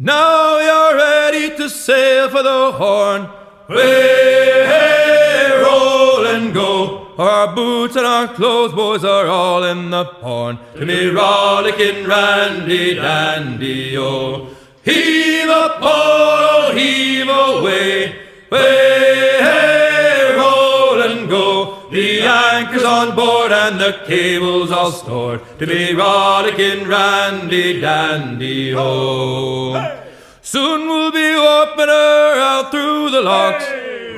Now you're ready to sail for the Horn. Way, hey, roll and go. Our boots and our clothes, boys, are all in the porn. To me rollicking randy dandy, oh. Heave a pole, heave away. Way, hey, roll and go. The anchor's on board and the cable's all stored. To be rollicking randy dandy, oh. Hey. Soon we'll be warping her out through the locks.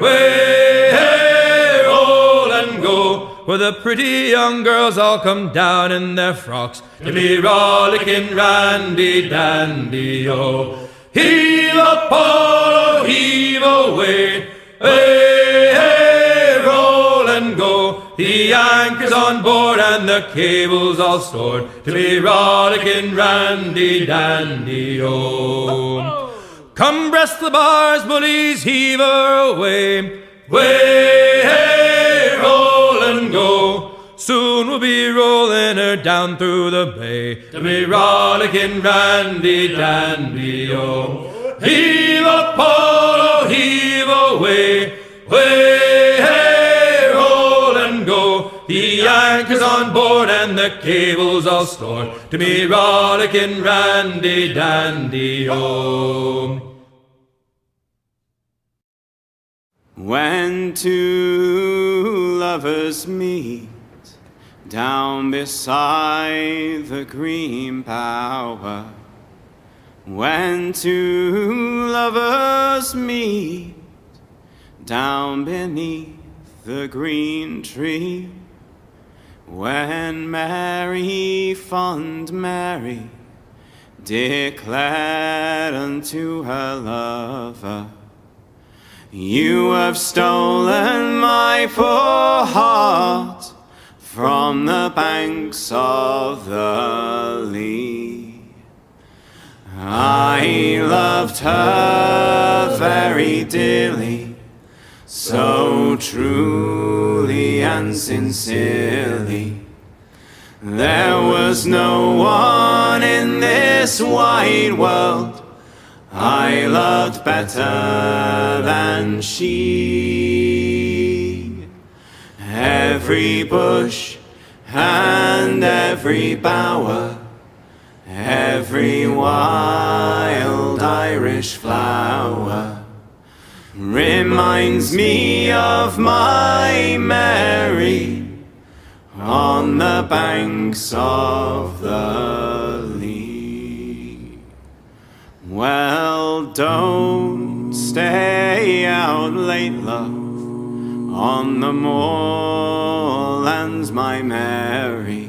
Way, hey, roll and go. Where the pretty young girls all come down in their frocks. To be rollicking randy dandy, oh. Heave a pole, heave away. Way, hey, roll and go. The anchor's on board and the cable's all stored. To be rollicking randy dandy, oh. Come breast the bars, bullies, heave her away. Way, hey, roll and go. Soon we'll be rolling her down through the bay. To be rollicking randy dandy, oh. Heave a pole, heave away. Way, hey, roll and go. The anchor's on board and the cable's all stored. To be rollicking randy dandy, oh. When two lovers meet down beside the green bower, when two lovers meet down beneath the green tree, when Mary, fond Mary, declared unto her lover, you have stolen my poor heart from the banks of the Lee. I loved her very dearly, so truly and sincerely. There was no one in this wide world I loved better than she. Every bush and every bower, every wild Irish flower reminds me of my Mary on the banks of the Lee. Well, don't stay out late, love, on the moorlands, my Mary.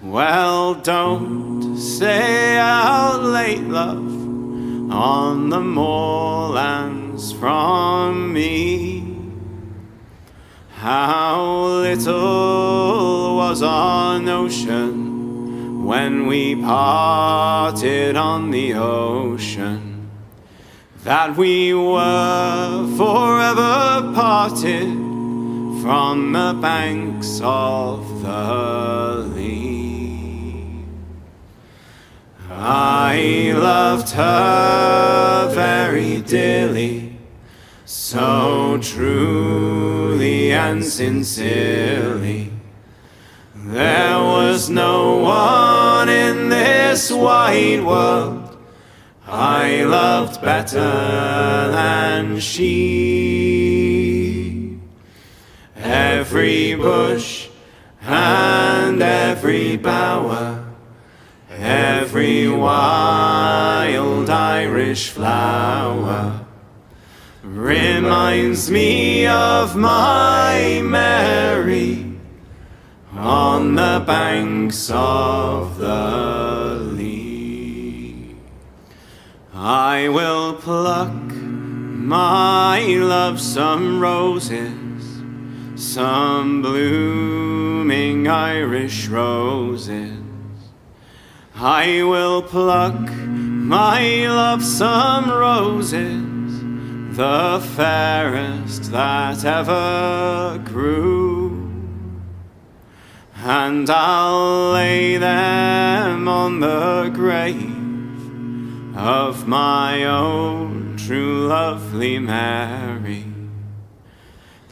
Well, don't stay out late, love, on the moorlands from me. How little was our notion when we parted on the ocean, that we were forever parted from the banks of the Lee. I loved her very dearly, so truly and sincerely. There was no one in this wide world I loved better than she. Every bush and every bower, every wild Irish flower reminds me of my Mary on the banks of the Lee. I will pluck, my love, some roses, some blooming Irish roses. I will pluck, my love, some roses, the fairest that ever grew. And I'll lay them on the grave of my own true lovely Mary.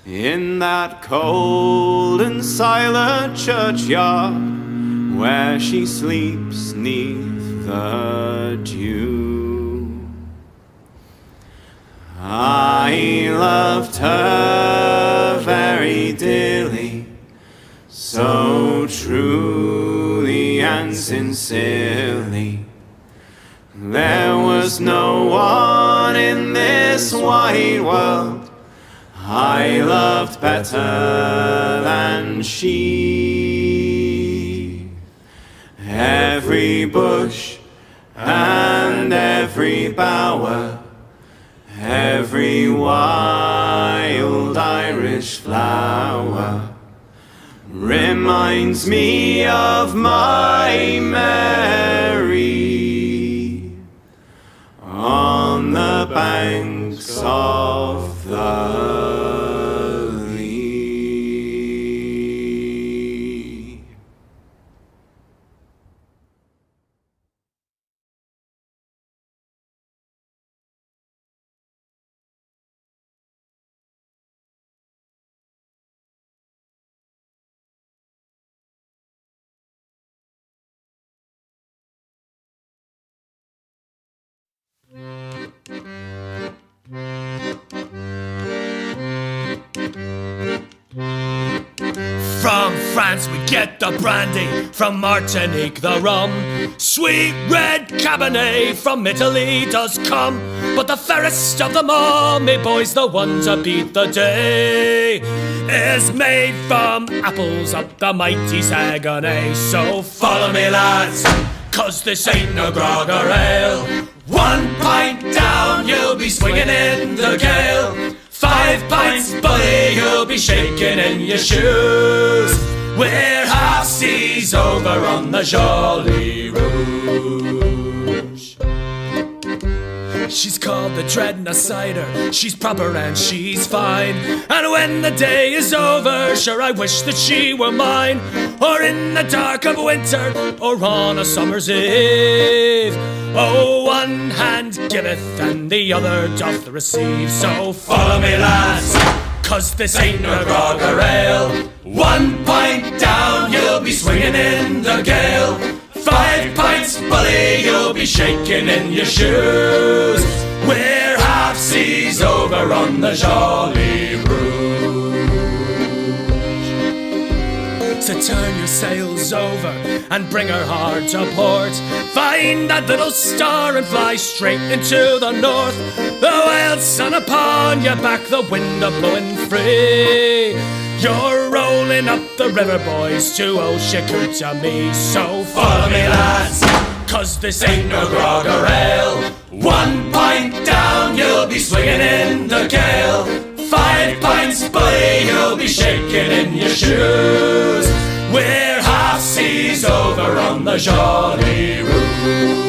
In that cold and silent churchyard where she sleeps 'neath the dew, I loved her very dearly, so truly and sincerely. There was no one in this wide world I loved better than she. Every bush and every bower, every wild Irish flower reminds me of my Mary on the banks of the From France we get the brandy, from Martinique the rum. Sweet red Cabernet from Italy does come. But the fairest of them all, me boys, the one to beat the day, is made from apples up the mighty Saguenay. So follow me, lads, 'cause this ain't no grog or ale. 1 pint down, you'll be swinging in the gale. 5 pints, buddy, you'll be shaking in your shoes. We're half seas over on the Joli Rouge. She's called the Dreadnoughts cider, she's proper and she's fine. And when the day is over, sure I wish that she were mine. Or in the dark of winter, or on a summer's eve. Oh, one hand giveth and the other doth receive. So follow me, lads, 'cause this ain't no grog or ale. 1 pint down, you'll be swinging in the gale. 5 pints, bully, you'll be shaking in your shoes. We're half seas over on the Joli Rouge. So turn your sails over and bring her hard to port. Find that little star and fly straight into the north. The wild sun upon your back, the wind a blowing free. You're rolling up the river, boys, to Oshikootami. So follow me, lads, 'cause this ain't no grog or ale. 1 pint down, you'll be swinging in the gale. 5 pints, buddy, you'll be shaking in your shoes. We're half seas over on the Joli Rouge.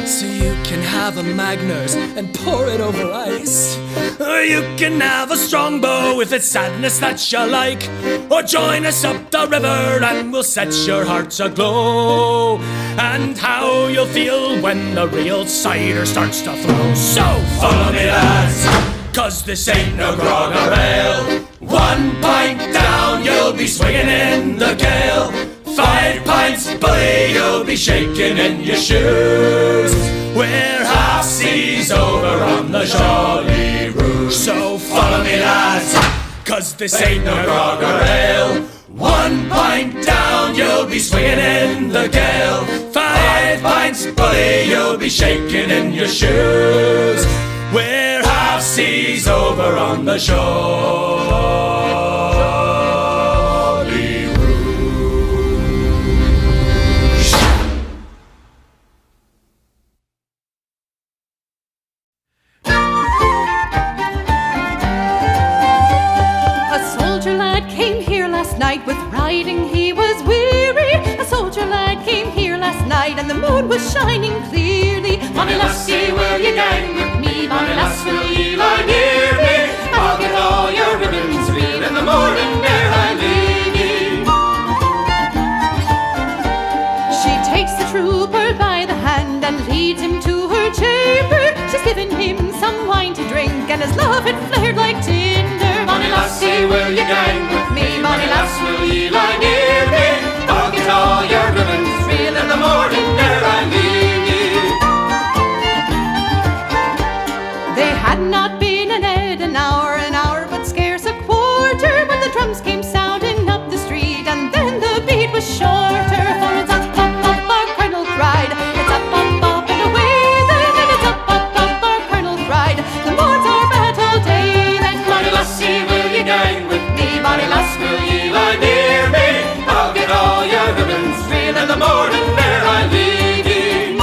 So you can have a Magners and pour it over ice. Or you can have a Strongbow if it's sadness that you like. Or join us up the river and we'll set your hearts aglow. And how you'll feel when the real cider starts to flow. So follow me, lads, 'cause this ain't no grog or ale. 1 pint down, you'll be swinging in the gale. 5 pints, buddy, you'll be shaking in your shoes. We're half seas over on the Joli Rouge. So follow me, lads, 'cause this ain't no grog or ale. 1 pint down, you'll be swinging in the gale. 5 pints, buddy, you'll be shaking in your shoes. We're half seas over on the shore. With riding he was weary. A soldier lad came here last night, and the moon was shining clearly. Bonny lassie, will ye gang with me? Bonny lass, will ye lie near me? I'll get all your ribbons real in the morning ere I leave ye. and his love it flared like tinder. Bonny lassie, will ye gang with me? Bonny lass, will ye lie near me? I'll get all your ribbons real in the morning ere I leave ye. They had not been in it an hour, but scarce a quarter, when the drums came sounding up the street, and then the beat was shorter. For it's up, up, up, our colonel cried. It's up, up, up, and away then, and it's up, up, up, our colonel cried. The morn's our battle day then. Bonny lassie, will ye gang with me? Bonny lass, will ye lie near me? I'll get all your ribbons real in the morning ere I leave ye.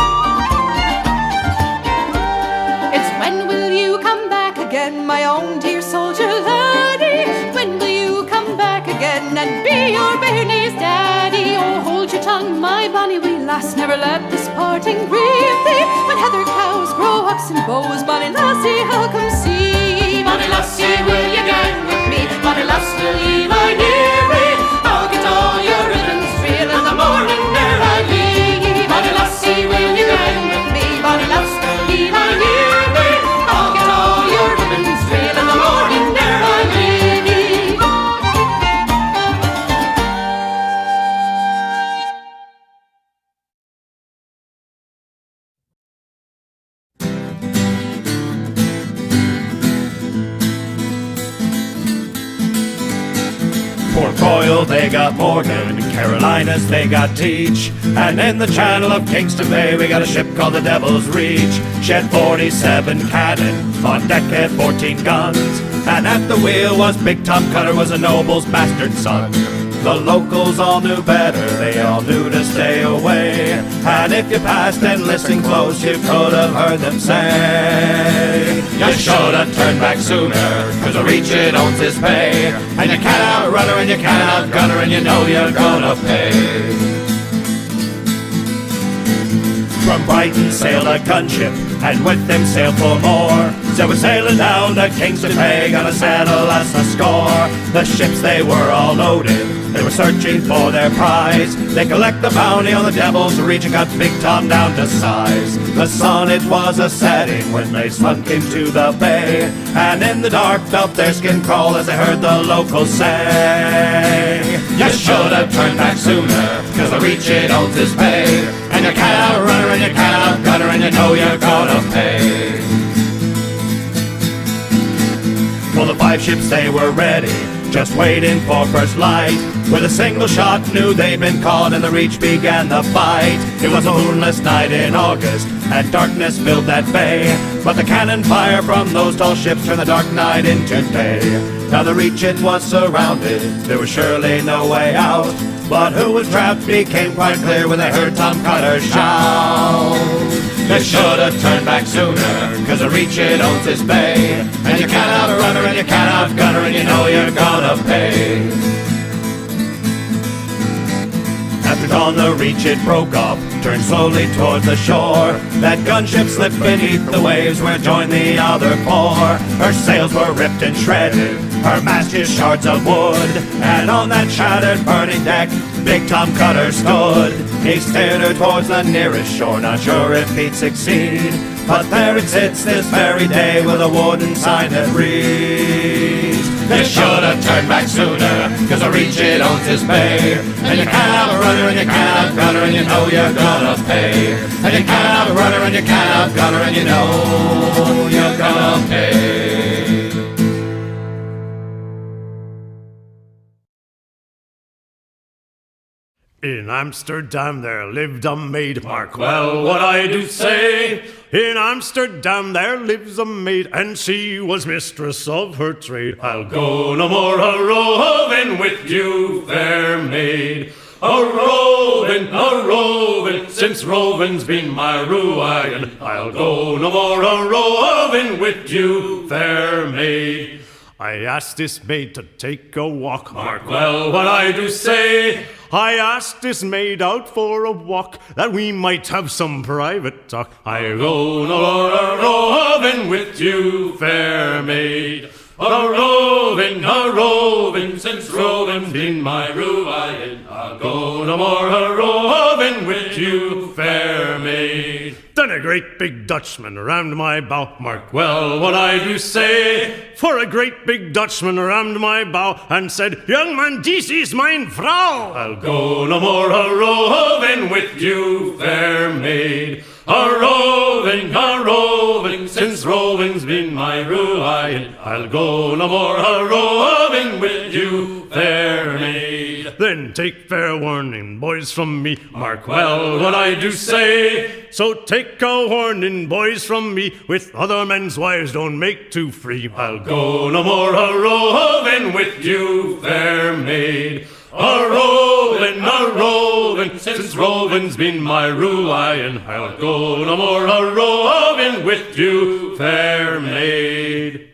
It's when will you come back again, my own dear soldier laddie? When will you come back again and be your bairnie's daddy? Oh, hold your tongue, my bonny wee lass, never let this parting grieve thee. When heather cows grow oxen bows, bonny lassie, how come see? Bonny lassie, will ye gang with me? Bonny lass, will ye lie near me? I'll get all your ribbons real in the morning ere I leave ye. Bonny lassie, will ye gang with me? Bonny lass, will ye lie near me? I'll get all your ribbons real in the morning ere I leave ye. Port Royal they got Morgan, Carolinas they got Teach, and in the channel of Kingston Bay we got a ship called the Devil's Reach. She had 47 cannon, on deck had 14 guns, and at the wheel was Big Tom Cutter, was a noble's bastard son. The locals all knew better, they all knew to stay away, and if you passed and listened close you could have heard them say, you should have turned back sooner, cause a reach it owns his pay, and you can't outrun her and you can't outgun her, and you know you're gonna pay. From Brighton sailed a gunship, and with them sailed 4 more. So we're sailing down to Kingston Bay, gonna settle us a score. The ships they were all loaded, they were searching for their prize. They collect the bounty on the Devil's Reach and got Big Tom down to size. The sun it was a setting when they slunk into the bay, and in the dark felt their skin crawl as they heard the locals say, you should have turned back sooner, cause the Reach it owns his pay, and you can't outrun her and you can't outgun her, and you know you're gonna pay. Well, the 5 ships they were ready, just waiting for first light. With a single shot knew they'd been caught, and the Reach began the fight. It was a moonless night in August, and darkness filled that bay, but the cannon fire from those tall ships turned the dark night into day. Now the Reach it was surrounded, there was surely no way out, but who was trapped became quite clear when they heard Tom Cutter shout, you should have turned back sooner, cause the Reach it owns his bay, and you can't outrun her and you can't outgun her, and you know you're gonna pay. After dawn the Reach it broke up, turned slowly towards the shore. That gunship slipped beneath the waves where it joined the other 4. Her sails were ripped and shredded, her mast is shards of wood, and on that shattered burning deck Big Tom Cutter stood. He steered her towards the nearest shore, not sure if he'd succeed, but there it sits this very day with a wooden sign that reads, you should have turned back sooner, cause the Reach it owns his bay, and you can't outrun her and you can't outgun her, and you know you're gonna pay. And you can't outrun her and you can't outgun her, and you know you're gonna pay. In Amsterdam there lived a maid, mark well what I do say. In Amsterdam there lives a maid, and she was mistress of her trade. I'll go no more a-roving with you, fair maid. A-roving, since roving's been my ruin. I'll go no more a-roving with you, fair maid. I asked this maid to take a walk, mark well what I do say. I asked this maid out for a walk, that we might have some private talk. I go no more a-roving with you, fair maid. A-roving, since roving's been my ruin. I'll go no more a-roving with you, fair maid. Then a great big Dutchman rammed my bow. Mark well what I do say. For a great big Dutchman rammed my bow and said, "Young man, this is mine Frau. I'll go no more a-roving with you, fair maid. A-roving, since roving's been my ruin. I'll go no more a-roving with you, fair maid." Then take fair warning, boys, from me. Mark well what I do say. So take a warning, boys, from me. With other men's wives don't make too free. I'll go no more a-roving with you, fair maid. A-roving, since roving's been my ruin. I'll go no more a-roving with you, fair maid.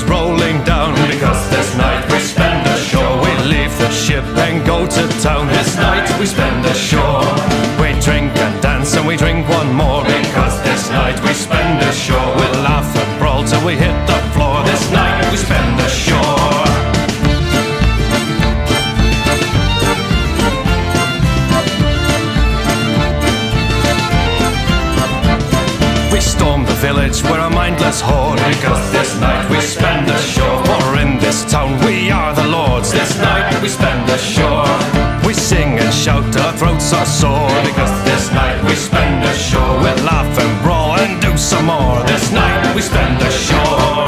Rolling down, because this night we spend ashore. We leave the ship and go to town. This night we spend ashore. We drink and dance and we drink one more, because this night we spend ashore. We laugh and brawl till we hit the floor. This night we spend ashore. We storm the village, we're a mindless horde, because this night we spend ashore. For in this town we are the lords. This night we spend ashore. We sing and shout till our throats are sore, because this night we spend ashore. We'll laugh and brawl and do some more. This night we spend ashore.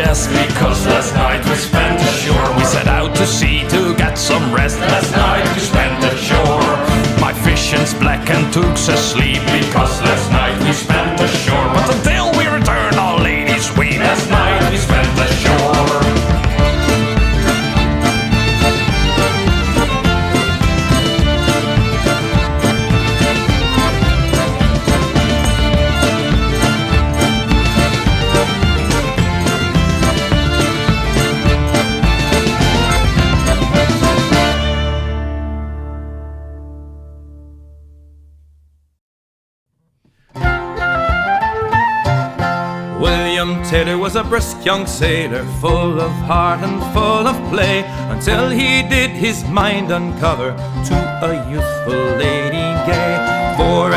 Because last night we spent ashore. We set out to sea to get some rest. Last night we spent ashore. My vision's black and Took's asleep, because last night we spent ashore. But until we return, all ladies weep. Last night we spent ashore. Taylor was a brisk young sailor, full of heart and full of play, until he did his mind uncover to a youthful lady gay. 24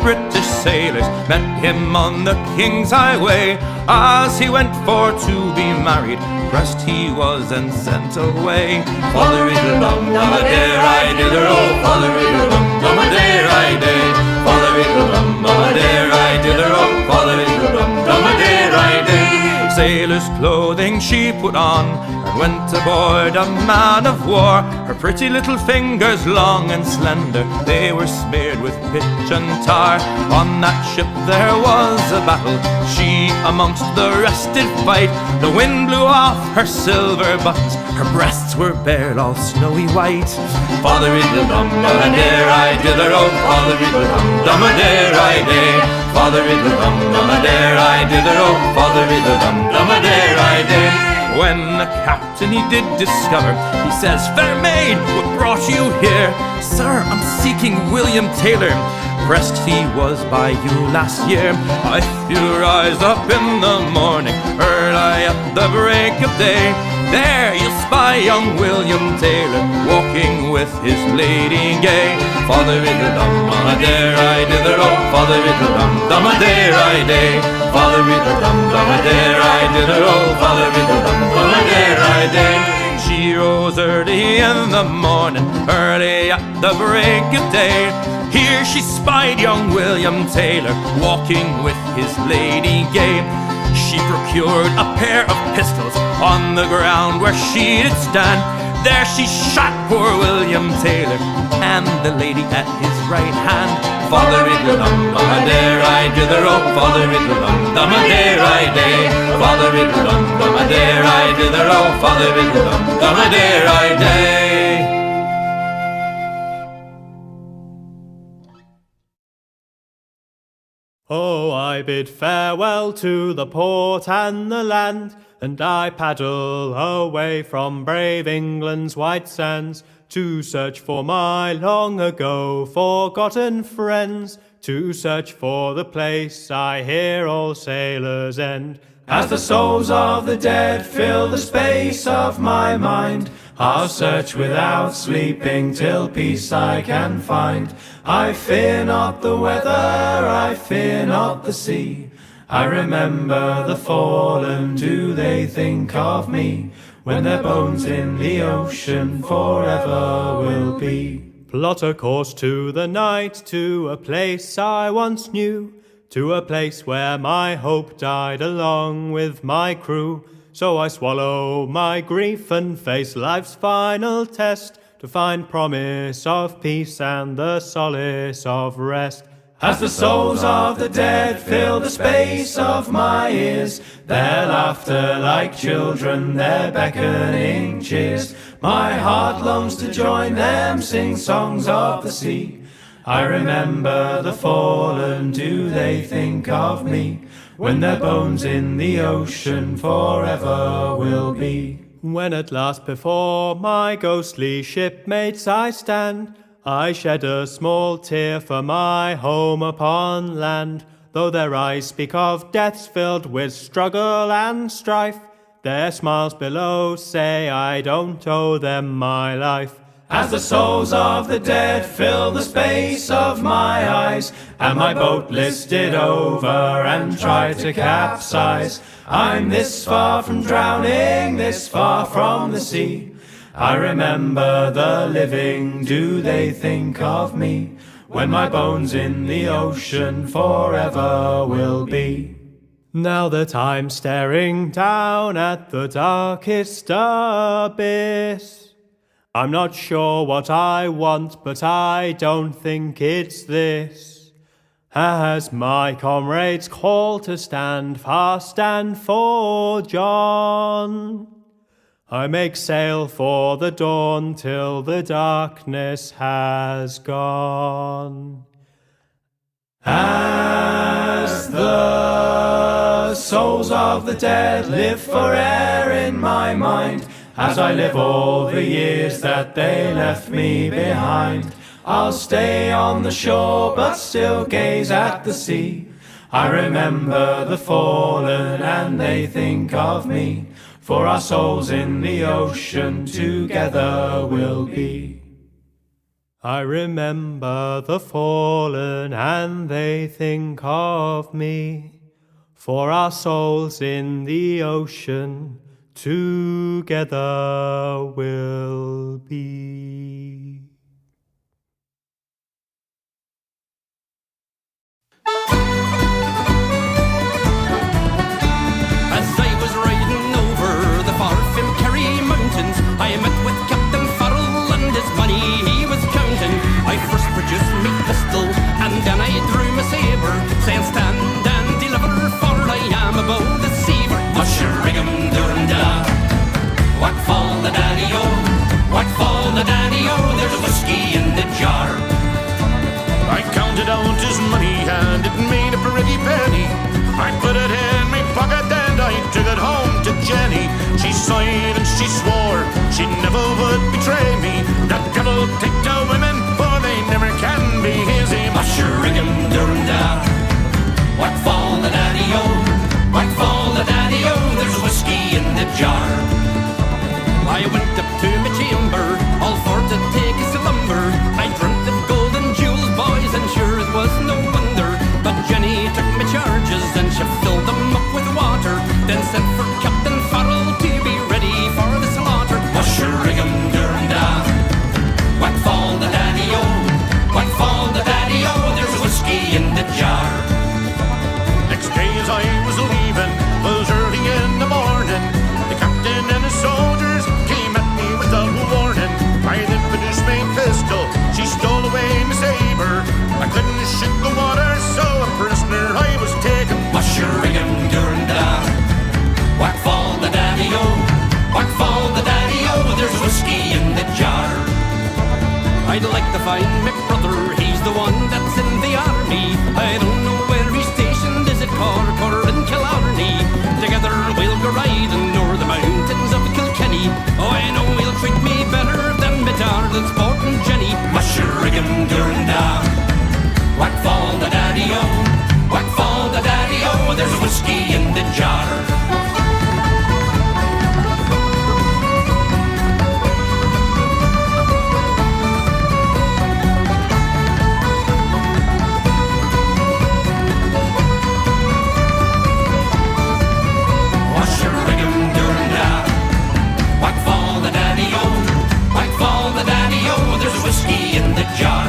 British sailors met him on the King's Highway. As he went for to be married, pressed he was and sent away. Follery-dum-dum-a-dare-I-dither-oh, follery-dum-dum-a-dare-I-day, follery-dum-dum-a-dare-I-dither-oh, follery-dum-dum-a-dare-I-day. Sailor's clothing she put on and went aboard a man of war. Her pretty little fingers, long and slender, they were smeared with pitch and tar. On that ship there was a battle, she amongst the rest did fight. The wind blew off her silver buttons, her breasts were bare, all snowy white. Father-riddle-dum-dum-a-dare-I-dither-o, Father-riddle-dum-dum-a-dare-I-day. Father-riddle-dum-dum-a-dare-I-dither-o, Father-riddle-dum-dum-a-dare-I-day. When the captain he did discover, he says, "Fair maid, what brought you here?" "Sir, I'm seeking William Taylor. Pressed he was by you last year. If you rise up in the morning, early at the break of day, there you'll spy young William Taylor walking with his lady gay." Father-riddle-dum-dum-a-dare-I-dither-o, Father-riddle-dum-dum-a-dare-I-day. Father-riddle-dum-dum-a-dare-I-dither-o, Father-riddle-dum-dum-a-dare-I-day. She rose early in the morning, early at the break of day. Here she spied young William Taylor walking with his lady gay. She procured a pair of pistols on the ground where she did stand. There she shot poor William Taylor and the lady at his right hand. Father-riddle-dum-dum-a-dare-I-dither-o, Father-riddle-dum-dum-a-dare-I-day. Father-riddle-dum-dum-a-dare-I-dither-o, Father-riddle-dum-dum-a-dare-I-day. Oh, I bid farewell to the port and the land, and I paddle away from brave England's white sands, to search for my long ago forgotten friends, to search for the place I hear all sailors end. As the souls of the dead fill the space of my mind, I'll search without sleeping till peace I can find. I fear not the weather, I fear not the sea. I remember the fallen, do they think of me, when their bones in the ocean forever will be. Plot a course to the night, to a place I once knew, to a place where my hope died along with my crew. So I swallow my grief and face life's final test, to find promise of peace and the solace of rest. As the souls of the dead fill the space of my ears, their laughter like children, their beckoning cheers, my heart longs to join them, sing songs of the sea. I remember the fallen, do they think of me, when their bones in the ocean forever will be. When at last before my ghostly shipmates I stand, I shed a small tear for my home upon land. Though their eyes speak of deaths filled with struggle and strife, their smiles below say I don't owe them my life. As the souls of the dead fill the space of my eyes, and my boat listed over and tried to capsize, I'm this far from drowning, this far from the sea. I remember the living, do they think of me, when my bones in the ocean forever will be. Now that I'm staring down at the darkest abyss, I'm not sure what I want, but I don't think it's this. As my comrades call to stand fast and for John, I make sail for the dawn till the darkness has gone. As the souls of the dead live forever in my mind, as I live all the years that they left me behind, I'll stay on the shore but still gaze at the sea. I remember the fallen and they think of me, for our souls in the ocean together will be. I remember the fallen and they think of me, for our souls in the ocean together will be. As I was riding over the far Fimkerry mountains, I met with Captain Farrell and his she swore she never would betray me. The devil take the women, for they never can be easy. Musheringham-durham-da, what fall the daddy-o, what fall the daddy-o, there's whiskey in the jar. I went up to my chamber, all for to take a slumber. I dreamt of golden jewels, boys, and sure it was no wonder. But Jenny took my charges, and she filled them up with water, then sent for Captain Farrell to be ready for the slaughter. Musheringham-durham-da, what fall the daddy-o, what fall the daddy-o, there's whiskey in the jar. Next day as I was leaving, was early in the morning, the captain and his soldiers came at me with a warning. I then produced my pistol, she stole away my saber. I couldn't shoot the water, so a prisoner I was taken. Musheringham-durham-da, what fall the daddy-o, what fall the daddy-o, there's whiskey in the jar. I'd like to find my brother, he's the one that's in the army. I don't know where he's stationed, is it Cork or in Killarney? Together we'll go riding o'er the mountains of Kilkenny. Oh, I know he'll treat me better than my darling sporting Jenny. Musheringham-durham-da, what fall the daddy-o, what fall the daddy-o, there's whiskey in the jar. What fall the daddy-o, what fall the daddy-o, there's whiskey in the jar.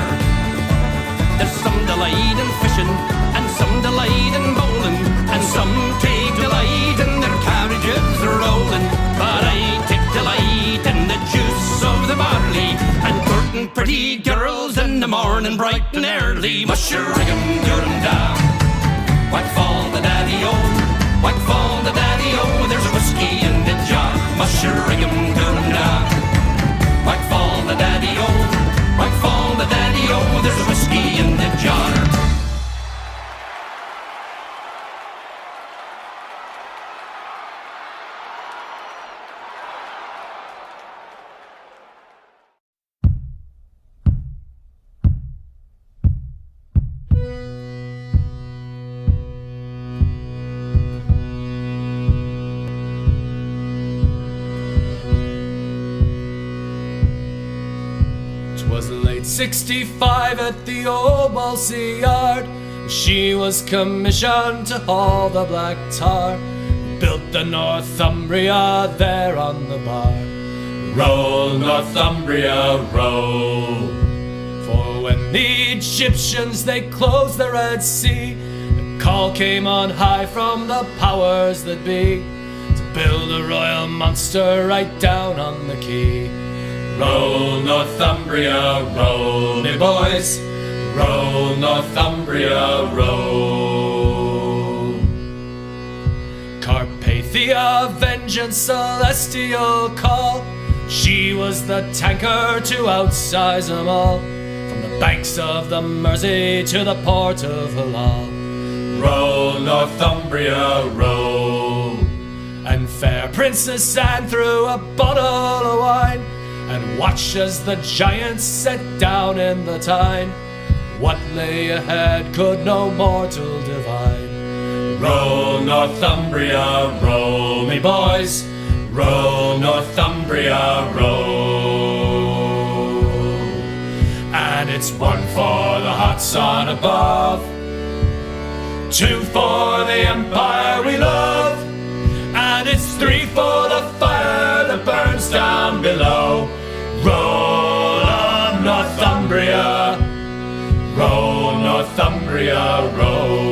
There's some delight in fishing, and some delight in bowling, and some take delight in their carriages rolling. But I take delight in the juice of the barley, and courting pretty girls in the morning bright and early. Musheringham-durham-da, what fall the daddy-o, what fall the daddy-o, there's whiskey in the jar. Musheringham-durham-da, what fall the daddy-o, what fall the daddy-o, there's whiskey in the jar. Was late 65 at the old Balsy Yard. She was commissioned to haul the black tar. Built the Northumbria there on the bar. Roll, Northumbria, roll. For when the Egyptians they closed the Red Sea, the call came on high from the powers that be to build a royal monster right down on the quay. Roll, Northumbria, roll, me boys. Roll, Northumbria, roll. Carpathia, vengeance, celestial call. She was the tanker to outsize them all. From the banks of the Mersey to the port of Halal. Roll, Northumbria, roll. And fair Princess Anne threw a bottle of wine and watch as the giants set down in the Tyne. What lay ahead could no mortal divine. Roll, Northumbria, roll, me boys. Roll, Northumbria, roll. And it's one for the hot sun above, two for the empire we love, and it's three for the fire that burns down below. Roll on, Northumbria, roll, Northumbria, roll.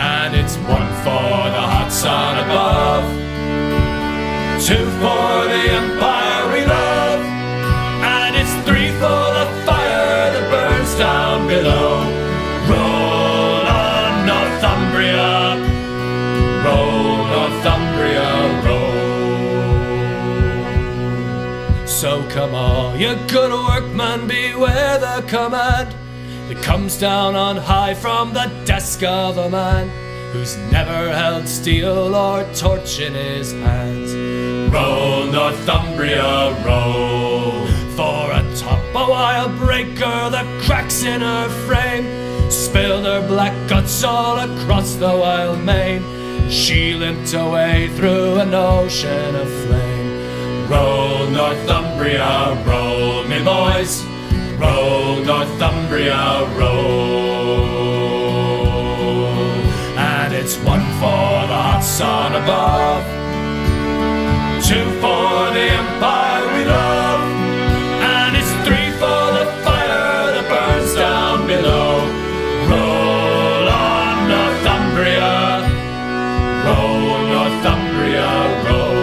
And it's one for the hot sun above, two for the empire we love, and it's three for the fire that burns down below. Roll on, Northumbria, You good workman, beware the command that comes down on high from the desk of a man who's never held steel or torch in his hands. Row, Northumbria, row. For atop a wild breaker that cracks in her frame, spilled her black guts all across the wild main. She limped away through an ocean of flame. Row, Northumbria, row, me boys. Row, Northumbria, row. And it's one for the hot sun above, two for the empire we love, and it's three for the fire that burns down below. Roll on, Northumbria, roll, Northumbria, roll.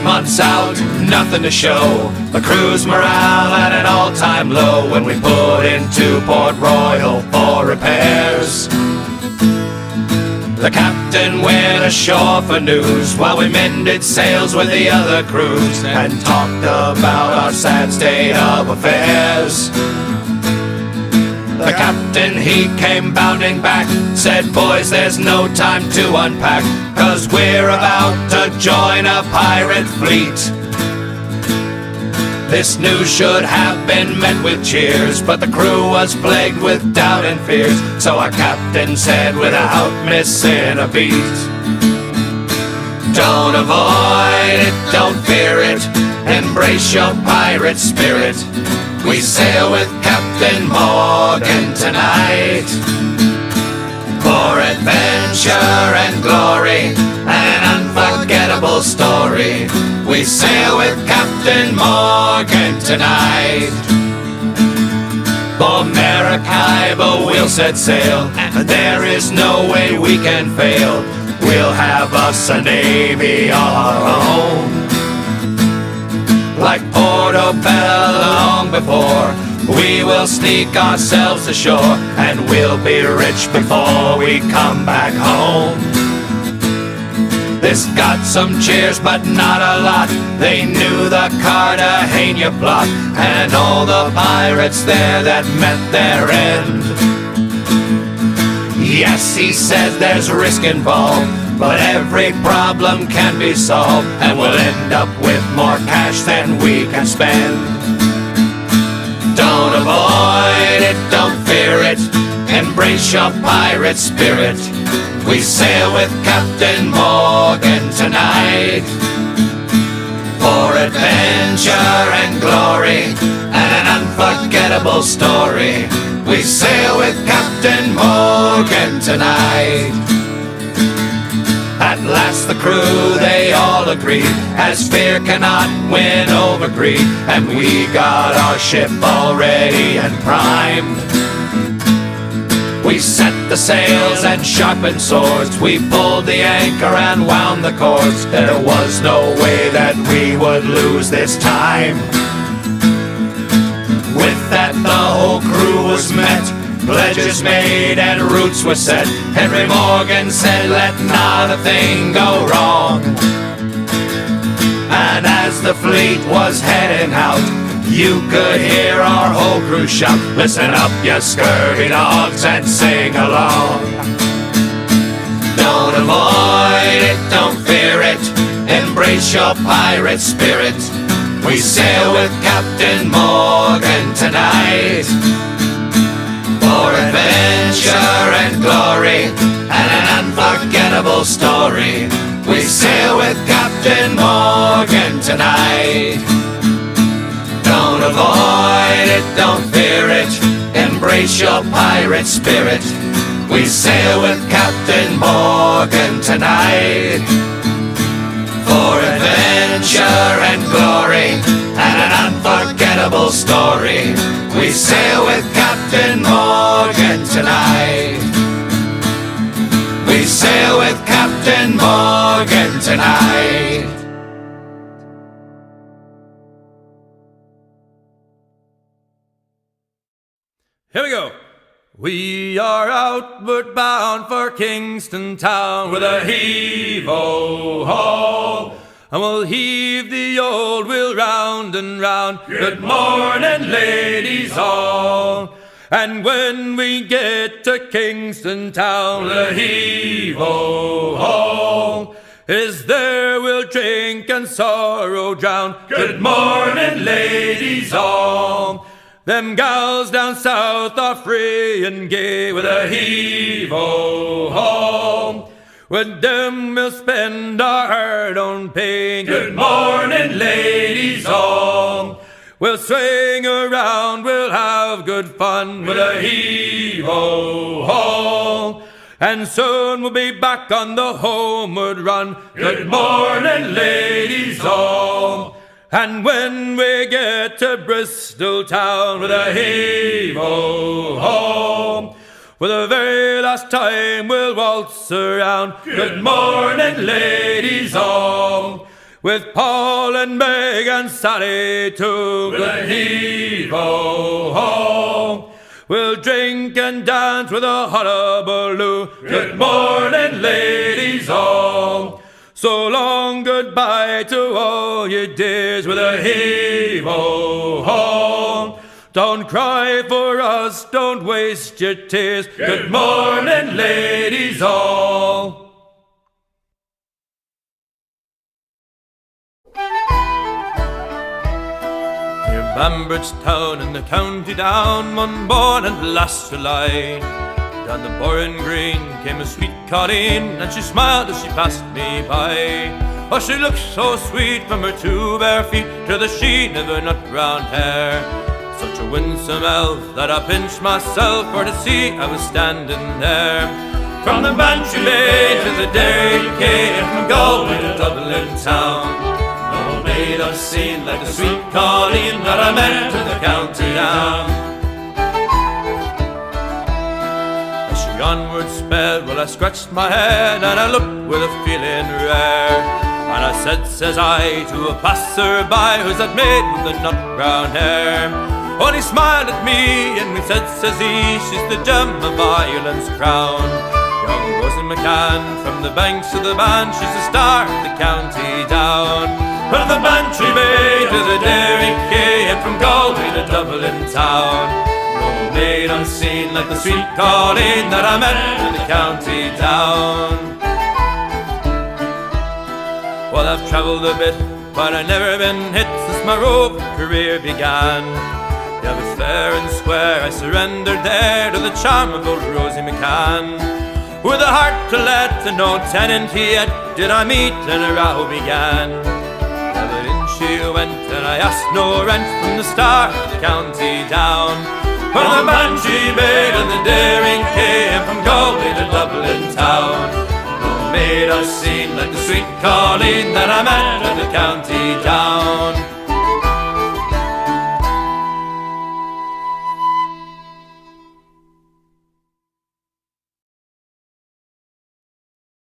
Months out, nothing to show. The crew's morale at an all-time low when we put into Port Royal for repairs. The captain went ashore for news while we mended sails with the other crews and talked about our sad state of affairs. The captain, he came bounding back, said, boys, there's no time to unpack, 'cause we're about to join a pirate fleet. This news should have been met with cheers, but the crew was plagued with doubt and fears, so our captain said without missing a beat, don't avoid it, don't fear it, embrace your pirate spirit. We sail with Captain Morgan tonight for adventure and glory, an unforgettable story. We sail with Captain Morgan tonight. For Maracaibo we'll set sail, and there is no way we can fail. We'll have us a navy all our own, like Portobello long before. We will sneak ourselves ashore, and we'll be rich before we come back home. This got some cheers, but not a lot. They knew the Cartagena plot, and all the pirates there that met their end. Yes, he says there's risk involved, but every problem can be solved, and we'll end up with more cash than we can spend. Don't avoid it, don't fear it, embrace your pirate spirit. We sail with Captain Morgan tonight for adventure and glory, and an unforgettable story. We sail with Captain Morgan tonight. At last the crew, they all agreed, as fear cannot win over greed, and we got our ship all ready and primed. We set the sails and sharpened swords, we pulled the anchor and wound the cords. There was no way that we would lose this time. With that the whole crew was met, pledges made and routes were set. Henry Morgan said, let not a thing go wrong. And as the fleet was heading out, you could hear our whole crew shout, listen up, you scurvy dogs, and sing along. Don't avoid it, don't fear it, embrace your pirate spirit. We sail with Captain Morgan tonight for adventure and glory, and an unforgettable story. We sail with Captain Morgan tonight. Don't avoid it, don't fear it, embrace your pirate spirit. We sail with Captain Morgan tonight for adventure adventure and glory, and an unforgettable story. We sail with Captain Morgan tonight. We sail with Captain Morgan tonight. Here we go. We are outward bound for Kingston town with a heave-o-ho, and we'll heave the old wheel round and round. Good morning, ladies all. And when we get to Kingston town with a heave-o-ho, is there we'll drink and sorrow drown. Good morning, ladies all. Them gals down south are free and gay with a heave-o-ho. With them we'll spend our hard-earned pay. Good morning, ladies all. We'll swing around, we'll have good fun with a heave-o-ho. And soon we'll be back on the homeward run. Good morning, ladies all. And when we get to Bristol town with a heave-o-ho, for the very last time we'll waltz around. Good morning, ladies all. With Paul and Meg and Sally too. With a heave-o-ho, we'll drink and dance with a hullabaloo. Good morning, ladies all. So long goodbye to all you dears with a heave-o-ho. Don't cry for us, don't waste your tears. Good morning, ladies all. Near Bambridge town in the county down, one born and last July. Down the Borin Green came a sweet Colleen, and she smiled as she passed me by. Oh, she looked so sweet from her two bare feet to the sheen of her nut brown hair. Such a winsome elf that I pinched myself for to see I was standing there. From the Bantry Bay to the Derry Quay, and from Galway to Dublin town, no maid I've seen like the sweet Colleen that I met in the county down. As she onward sped, well I scratched my head and I looked with a feeling rare. And I said, says I, to a passer-by, who's that maid with the nut brown hair? Oh, he smiled at me and we said, says he, she's the gem of Ireland's crown. Young Rosie McCann from the banks of the Bann, she's the star of the county down. From the Bantry Bay to the Derry Quay, and from Galway to Dublin town, no maid unseen like the sweet Colleen that I met in the county down. Well, I've travelled a bit, but I've never been hit since my roving career began. Yeah, but fair and square I surrendered there to the charm of old Rosie McCann. With a heart to let and no tenant yet did I meet and a row began. Yeah, but in she went and I asked no rent from the start of the county down. From the Bantry Bay to the Derry Quay, and from Galway to Dublin town, no maid I've seen like the sweet Colleen that I met in the county down.